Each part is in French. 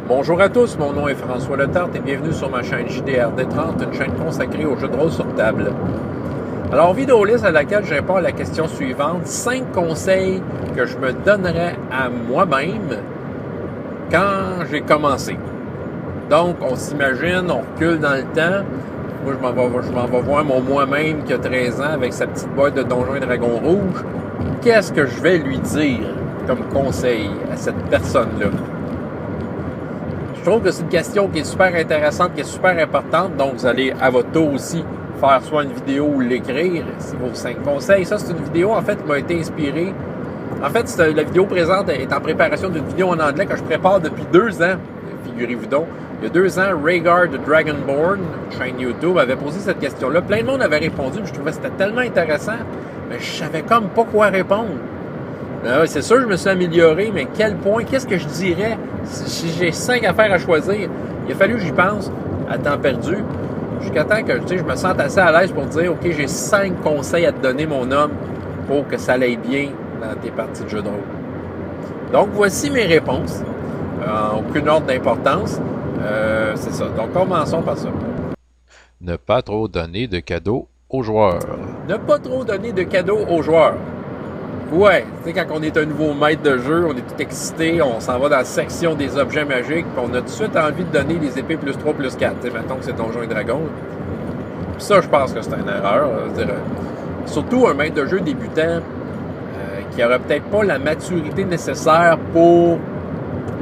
Bonjour à tous, mon nom est François Letarte et bienvenue sur ma chaîne JDRD30, une chaîne consacrée aux jeux de rôle sur table. Alors, vidéoliste à laquelle je réponds à la question suivante, 5 conseils que je me donnerais à moi-même quand j'ai commencé. Donc, on s'imagine, on recule dans le temps. Moi, je m'en vais voir mon moi-même qui a 13 ans avec sa petite boîte de Donjons et Dragons rouge. Qu'est-ce que je vais lui dire comme conseil à cette personne-là? Je trouve que c'est une question qui est super intéressante, qui est super importante. Donc, vous allez à votre tour aussi faire soit une vidéo ou l'écrire. C'est vos 5 conseils. Ça, c'est une vidéo, en fait, qui m'a été inspirée. En fait, la vidéo présente est en préparation d'une vidéo en anglais que je prépare depuis 2 ans. Figurez-vous donc. Il y a 2 ans, Rhaegar de Dragonborn, chaîne YouTube, avait posé cette question-là. Plein de monde avait répondu, mais je trouvais que c'était tellement intéressant. Mais je savais comme pas quoi répondre. C'est sûr, je me suis amélioré, mais quel point, qu'est-ce que je dirais si j'ai 5 affaires à choisir? Il a fallu que j'y pense à temps perdu, jusqu'à temps que je me sente assez à l'aise pour dire, OK, j'ai 5 conseils à te donner, mon homme, pour que ça aille bien dans tes parties de jeu de rôle. Donc, voici mes réponses. Aucune ordre d'importance. C'est ça. Donc, commençons par ça. Ne pas trop donner de cadeaux aux joueurs. Ne pas trop donner de cadeaux aux joueurs. Ouais, tu sais, quand on est un nouveau maître de jeu, on est tout excité, on s'en va dans la section des objets magiques, puis on a tout de suite envie de donner les épées plus 3, plus 4. Tu sais, mettons que c'est Donjons et Dragons. Puis ça, je pense que c'est une erreur. Surtout un maître de jeu débutant qui n'aurait peut-être pas la maturité nécessaire pour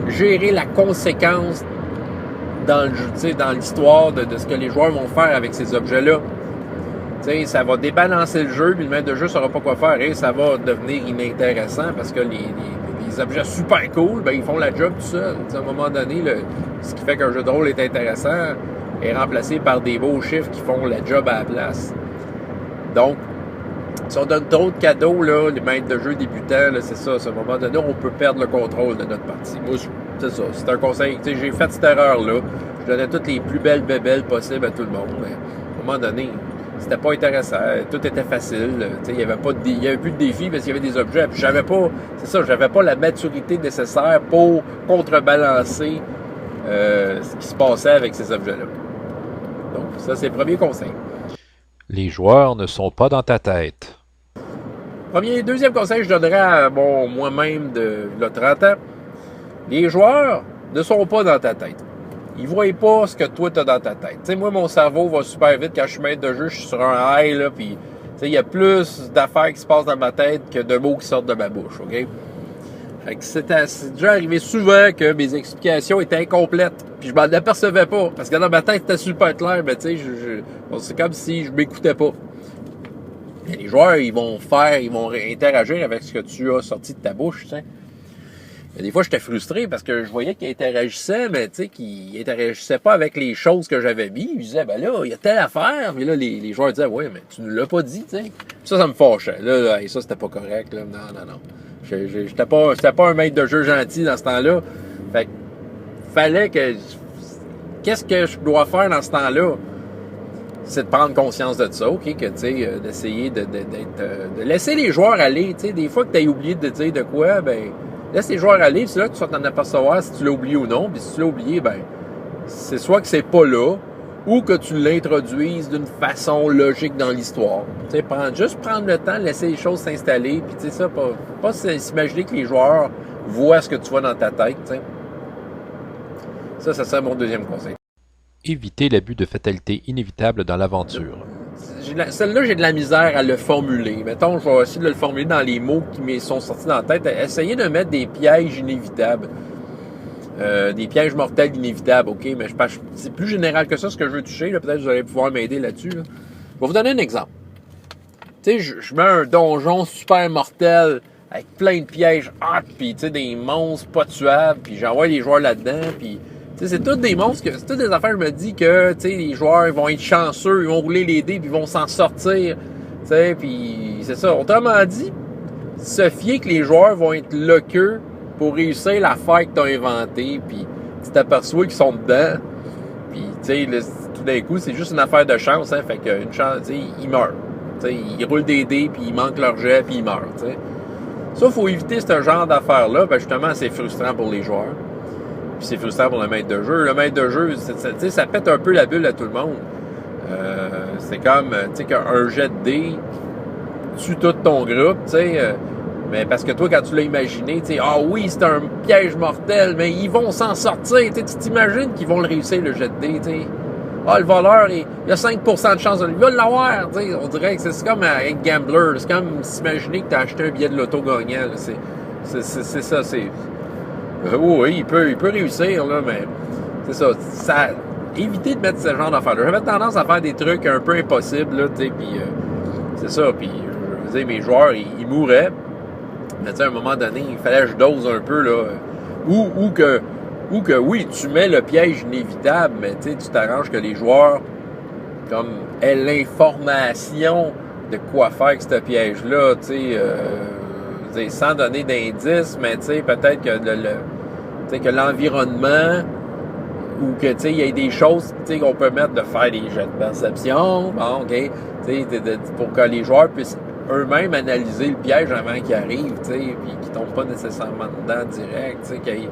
gérer la conséquence dans le jeu, dans l'histoire de ce que les joueurs vont faire avec ces objets-là. T'sais, ça va débalancer le jeu, puis le maître de jeu ne saura pas quoi faire et ça va devenir inintéressant parce que les objets super cool, ben, ils font la job tout seul. À un moment donné, ce qui fait qu'un jeu de rôle est intéressant est remplacé par des beaux chiffres qui font la job à la place. Donc, si on donne trop de cadeaux, là, les maîtres de jeu débutants, là, c'est ça, à un moment donné, on peut perdre le contrôle de notre partie. Moi, c'est ça, c'est un conseil. J'ai fait cette erreur-là. Je donnais toutes les plus belles bébelles possibles à tout le monde. Mais à un moment donné, c'était pas intéressant. Tout était facile. Il n'y avait plus de défi parce qu'il y avait des objets. Puis j'avais pas la maturité nécessaire pour contrebalancer ce qui se passait avec ces objets-là. Donc, ça, c'est le premier conseil. Les joueurs ne sont pas dans ta tête. Deuxième conseil que je donnerais à moi-même de 30 ans. Les joueurs ne sont pas dans ta tête. Ils ne voient pas ce que toi, tu as dans ta tête. T'sais, moi, mon cerveau va super vite. Quand je suis maître de jeu, je suis sur un high, là, puis il y a plus d'affaires qui se passent dans ma tête que de mots qui sortent de ma bouche, OK? Fait que c'est déjà arrivé souvent que mes explications étaient incomplètes, puis je m'en apercevais pas, parce que dans ma tête, c'était super clair, mais tu sais, c'est comme si je m'écoutais pas. Et les joueurs, ils vont interagir avec ce que tu as sorti de ta bouche, tu sais. Des fois, j'étais frustré parce que je voyais qu'ils interagissaient, mais tu sais, qu'ils interagissaient pas avec les choses que j'avais mis. Ils disaient, ben là, il y a telle affaire. Puis là, les joueurs disaient, ouais, mais tu ne l'as pas dit, tu sais. Ça me fâchait. Là, ça, c'était pas correct, là. Non. J'étais pas un maître de jeu gentil dans ce temps-là. Fait que, fallait que... Qu'est-ce que je dois faire dans ce temps-là? C'est de prendre conscience de ça, OK? Que, tu sais, d'essayer de laisser les joueurs aller. Tu sais, des fois que tu as oublié de dire de quoi, ben... Laisse les joueurs aller, c'est là que tu vas t'en apercevoir si tu l'as oublié ou non. Puis si tu l'as oublié, ben, c'est soit que c'est pas là, ou que tu l'introduises d'une façon logique dans l'histoire. Tu sais, juste prendre le temps, laisser les choses s'installer, puis tu sais ça, pas s'imaginer que les joueurs voient ce que tu vois dans ta tête, tu sais. Ça serait mon deuxième conseil. Éviter l'abus de fatalité inévitable dans l'aventure. Celle-là, j'ai de la misère à le formuler. Mettons, je vais essayer de le formuler dans les mots qui me sont sortis dans la tête. Essayer de mettre des pièges inévitables. Des pièges mortels inévitables, OK? Mais c'est plus général que ça, ce que je veux toucher. Là. Peut-être que vous allez pouvoir m'aider là-dessus. Là. Je vais vous donner un exemple. Tu sais, je mets un donjon super mortel avec plein de pièges hot, puis tu sais, des monstres pas tuables, puis j'envoie les joueurs là-dedans, puis... T'sais, c'est toutes des monstres, c'est toutes des affaires, je me dis que les joueurs vont être chanceux, ils vont rouler les dés, puis ils vont s'en sortir. Puis c'est ça. Autrement dit, se fier que les joueurs vont être loqueux pour réussir l'affaire que tu as inventée, puis tu t'aperçois qu'ils sont dedans. Puis, tout d'un coup, c'est juste une affaire de chance, hein, fait qu'une chance, ils meurent. Ils roulent des dés, puis ils manquent leur jet, puis ils meurent. T'sais. Ça, il faut éviter ce genre d'affaires-là, ben justement, c'est frustrant pour les joueurs. Puis c'est frustrant pour le maître de jeu. Le maître de jeu, ça pète un peu la bulle à tout le monde. C'est comme, tu sais, qu'un jet de dés tue tout ton groupe, tu sais. Mais parce que toi, quand tu l'as imaginé, tu sais, ah oui, c'est un piège mortel, mais ils vont s'en sortir. Tu t'imagines qu'ils vont le réussir, le jet de dés, tu sais. Ah, le voleur, il a 5% de chance de lui. Il va l'avoir, tu sais. On dirait que c'est comme un gambler. C'est comme s'imaginer que tu as acheté un billet de loto gagnant. C'est ça, c'est... oui, il peut réussir, là, mais c'est ça. Éviter de mettre ce genre d'affaires-là. J'avais tendance à faire des trucs un peu impossibles, là, tu sais, puis c'est ça. Puis, je veux dire, mes joueurs, ils mouraient. Mais tu sais, à un moment donné, il fallait que je dose un peu, là. Ou que oui, tu mets le piège inévitable, mais tu sais, tu t'arranges que les joueurs, comme, aient l'information de quoi faire avec ce piège-là, tu sais, sans donner d'indices, mais tu sais, peut-être que que l'environnement, ou que, tu sais, il y ait des choses, tu sais, qu'on peut mettre de faire des jets de perception, bon, OK, tu sais, pour que les joueurs puissent eux-mêmes analyser le piège avant qu'il arrive, tu sais, puis qu'ils tombent pas nécessairement dedans direct, tu sais,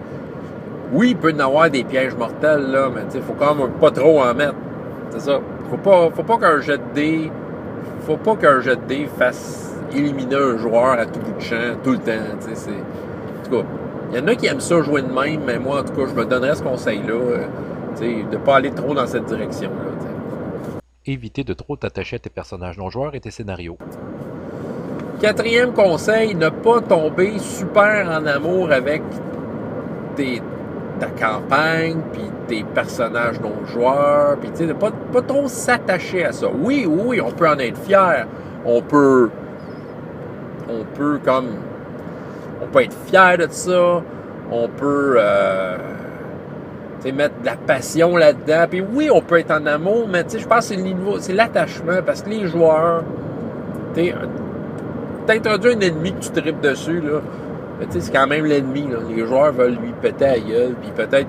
oui, il peut y avoir des pièges mortels, là, mais tu sais, faut quand même pas trop en mettre, c'est ça. Faut pas qu'un jet de dés fasse éliminer un joueur à tout bout de champ, tout le temps, tu sais, en tout cas, il y en a qui aiment ça jouer de même, mais moi, en tout cas, je me donnerais ce conseil-là, tu sais, de pas aller trop dans cette direction-là, tu sais. Éviter de trop t'attacher à tes personnages non-joueurs et tes scénarios. 4e conseil, ne pas tomber super en amour avec ta campagne, puis tes personnages non-joueurs, puis tu sais, de pas trop s'attacher à ça. Oui, on peut en être fier. On peut être fier de ça. On peut mettre de la passion là-dedans. Puis oui, on peut être en amour, mais tu sais, je pense que c'est l'attachement, parce que les joueurs, t'as introduit un ennemi que tu tripes dessus, là. Mais tu sais, c'est quand même l'ennemi, là. Les joueurs veulent lui péter la gueule, puis peut-être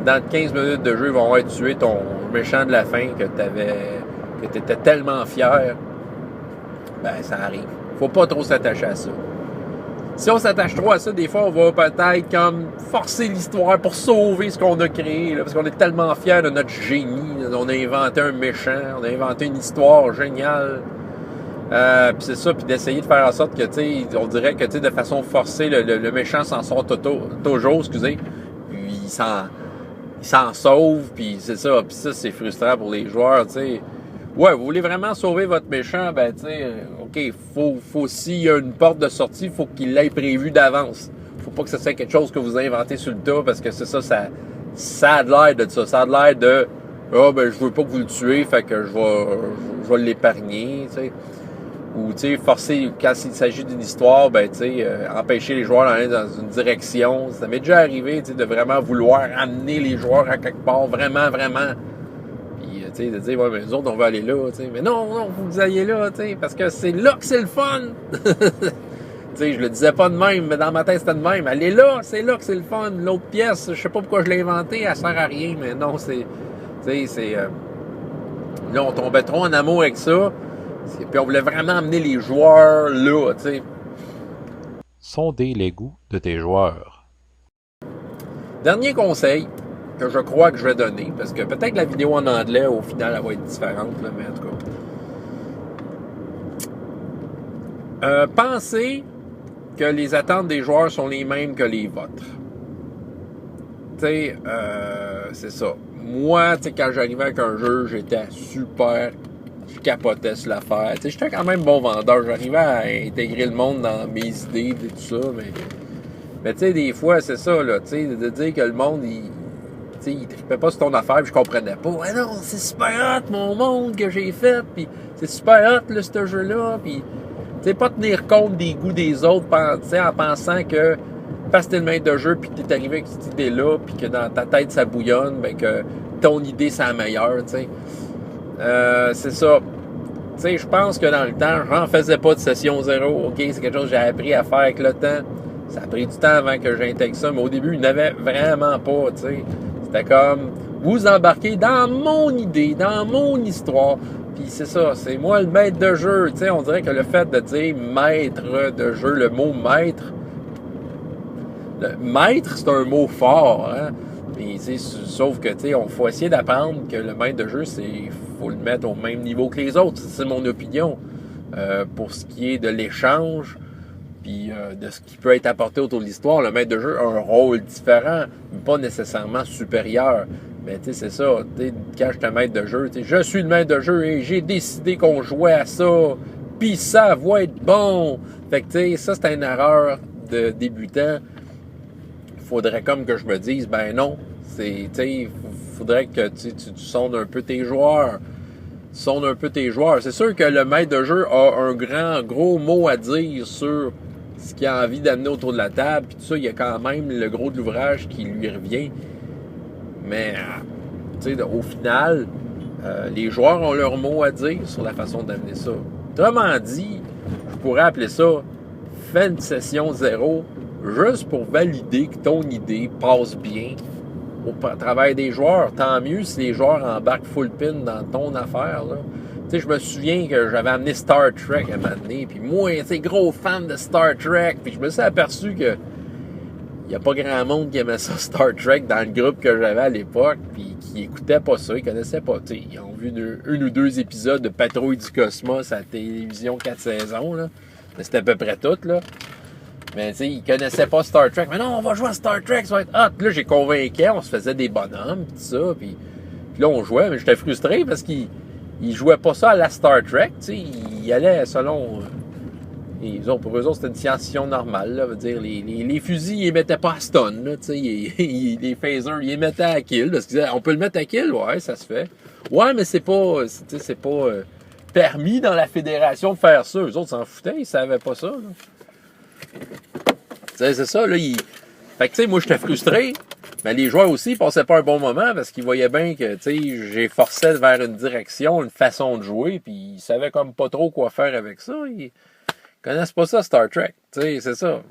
dans 15 minutes de jeu, ils vont avoir tué ton méchant de la fin que t'étais tellement fier. Ben, ça arrive. Faut pas trop s'attacher à ça. Si on s'attache trop à ça, des fois, on va peut-être comme forcer l'histoire pour sauver ce qu'on a créé, là, parce qu'on est tellement fiers de notre génie. On a inventé un méchant, on a inventé une histoire géniale. Puis c'est ça, puis d'essayer de faire en sorte que, tu sais, on dirait que, tu sais, de façon forcée, le méchant s'en sort toujours, excusez, puis il s'en sauve, puis c'est ça, puis ça, c'est frustrant pour les joueurs, tu sais. Ouais, vous voulez vraiment sauver votre méchant, ben, tu sais, OK, faut s'il y a une porte de sortie, faut qu'il l'ait prévu d'avance. Faut pas que ce soit quelque chose que vous inventez sur le tas, parce que c'est ça a de l'air de ça. Ça a de l'air de, ben, je veux pas que vous le tuez, fait que je vais l'épargner, tu sais. Ou, tu sais, forcer, quand il s'agit d'une histoire, ben, tu sais, empêcher les joueurs d'aller dans une direction. Ça m'est déjà arrivé, tu sais, de vraiment vouloir amener les joueurs à quelque part, vraiment. Puis, tu sais, de dire, ouais, mais nous autres, on va aller là, tu sais. Mais non, faut que vous alliez là, tu sais, parce que c'est là que c'est le fun. Tu sais, je le disais pas de même, mais dans ma tête, c'était de même. Allez là, c'est là que c'est le fun. L'autre pièce, je sais pas pourquoi je l'ai inventée, elle sert à rien, mais non, c'est, tu sais, là, on tombait trop en amour avec ça. Puis on voulait vraiment amener les joueurs là, tu sais. Sonder les goûts de tes joueurs. Dernier conseil que je crois que je vais donner, parce que peut-être la vidéo en anglais, au final, elle va être différente, là, mais en tout cas. Pensez que les attentes des joueurs sont les mêmes que les vôtres. Tu sais, c'est ça. Moi, tu sais, quand j'arrivais avec un jeu, j'étais super... Je capotais sur l'affaire. Tu sais, j'étais quand même bon vendeur. J'arrivais à intégrer le monde dans mes idées et tout ça, mais tu sais, des fois, c'est ça, là, tu sais, de dire que le monde, il trippait pas sur ton affaire, puis je comprenais pas. Ah non, c'est super hot, mon monde que j'ai fait, puis c'est super hot, là, ce jeu-là, puis, tu sais, pas tenir compte des goûts des autres, tu sais, en pensant que, parce que t'es le maître de jeu, puis que t'es arrivé avec cette idée-là, puis que dans ta tête, ça bouillonne, ben que ton idée, c'est la meilleure, tu sais. C'est ça. Tu sais, je pense que dans le temps, j'en faisais pas de session zéro. OK, c'est quelque chose que j'ai appris à faire avec le temps. Ça a pris du temps avant que j'intègre ça, mais au début, il n'avait vraiment pas, tu sais. C'était comme, vous embarquez dans mon idée, dans mon histoire. Puis c'est ça, c'est moi le maître de jeu. Tu sais, on dirait que le fait de dire maître de jeu, le mot maître, Le maître, c'est un mot fort, hein? Puis, sauf que, on faut essayer d'apprendre que le maître de jeu, faut le mettre au même niveau que les autres. C'est mon opinion. Pour ce qui est de l'échange, puis de ce qui peut être apporté autour de l'histoire, le maître de jeu a un rôle différent, pas nécessairement supérieur. Mais tu sais, c'est ça. Quand je suis maître de jeu, je suis le maître de jeu et j'ai décidé qu'on jouait à ça, puis ça va être bon. Fait que tu sais, ça c'est une erreur de débutant. Il faudrait comme que je me dise, ben non, il faudrait que tu sondes un peu tes joueurs. Sonde un peu tes joueurs. C'est sûr que le maître de jeu a un gros mot à dire sur ce qu'il a envie d'amener autour de la table. Puis tout ça, il y a quand même le gros de l'ouvrage qui lui revient. Mais, au final, les joueurs ont leur mot à dire sur la façon d'amener ça. Autrement dit, je pourrais appeler ça « Fais une session 0 » juste pour valider que ton idée passe bien au travail des joueurs. Tant mieux si les joueurs embarquent full pin dans ton affaire, là. Tu sais, je me souviens que j'avais amené Star Trek à un moment donné, puis moi, gros fan de Star Trek, puis je me suis aperçu que il n'y a pas grand monde qui aimait ça, Star Trek, dans le groupe que j'avais à l'époque, puis qui écoutait pas ça, ils connaissaient pas. Tu sais, ils ont vu un ou deux épisodes de Patrouille du Cosmos à la télévision 4 saisons, là. Mais c'était à peu près tout, là. Mais tu sais, ils connaissaient pas Star Trek. Mais non, on va jouer à Star Trek, ça va être hot. Puis là, j'ai convaincu, on se faisait des bonhommes, pis tout ça. Puis là, on jouait, mais j'étais frustré parce qu'ils jouaient pas ça à la Star Trek. Tu sais, ils allaient selon... pour eux autres, c'était une science-fiction normale. Là, veut dire, les fusils, ils les mettaient pas à stun. Là, tu sais, les phasers, ils les mettaient à kill. Parce qu'ils disaient, on peut le mettre à kill? Ouais, ça se fait. Ouais, mais c'est pas permis dans la fédération de faire ça. Eux autres s'en foutaient, ils savaient pas ça. Là. C'est ça, là. Fait que, tu sais, moi, j'étais frustré. Mais les joueurs aussi, ils passaient pas un bon moment parce qu'ils voyaient bien que, tu sais, j'ai forcé vers une direction, une façon de jouer, puis ils savaient comme pas trop quoi faire avec ça. Ils connaissent pas ça, Star Trek. Tu sais, c'est ça.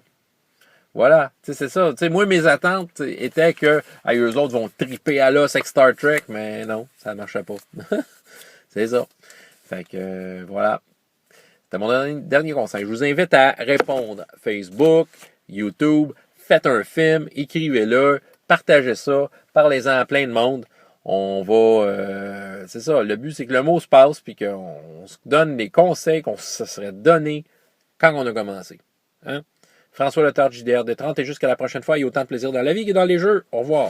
Voilà. Tu sais, c'est ça. Tu sais, moi, mes attentes étaient que, eux autres vont triper à l'os avec Star Trek, mais non, ça marchait pas. C'est ça. Fait que, voilà. C'était mon dernier conseil. Je vous invite à répondre. Facebook, YouTube, faites un film, écrivez-le, partagez ça, parlez-en à plein de monde. On va... c'est ça, le but, c'est que le mot se passe puis qu'on se donne les conseils qu'on se serait donnés quand on a commencé. Hein? François Letard, JDR de 30, et jusqu'à la prochaine fois, il y a autant de plaisir dans la vie que dans les jeux. Au revoir.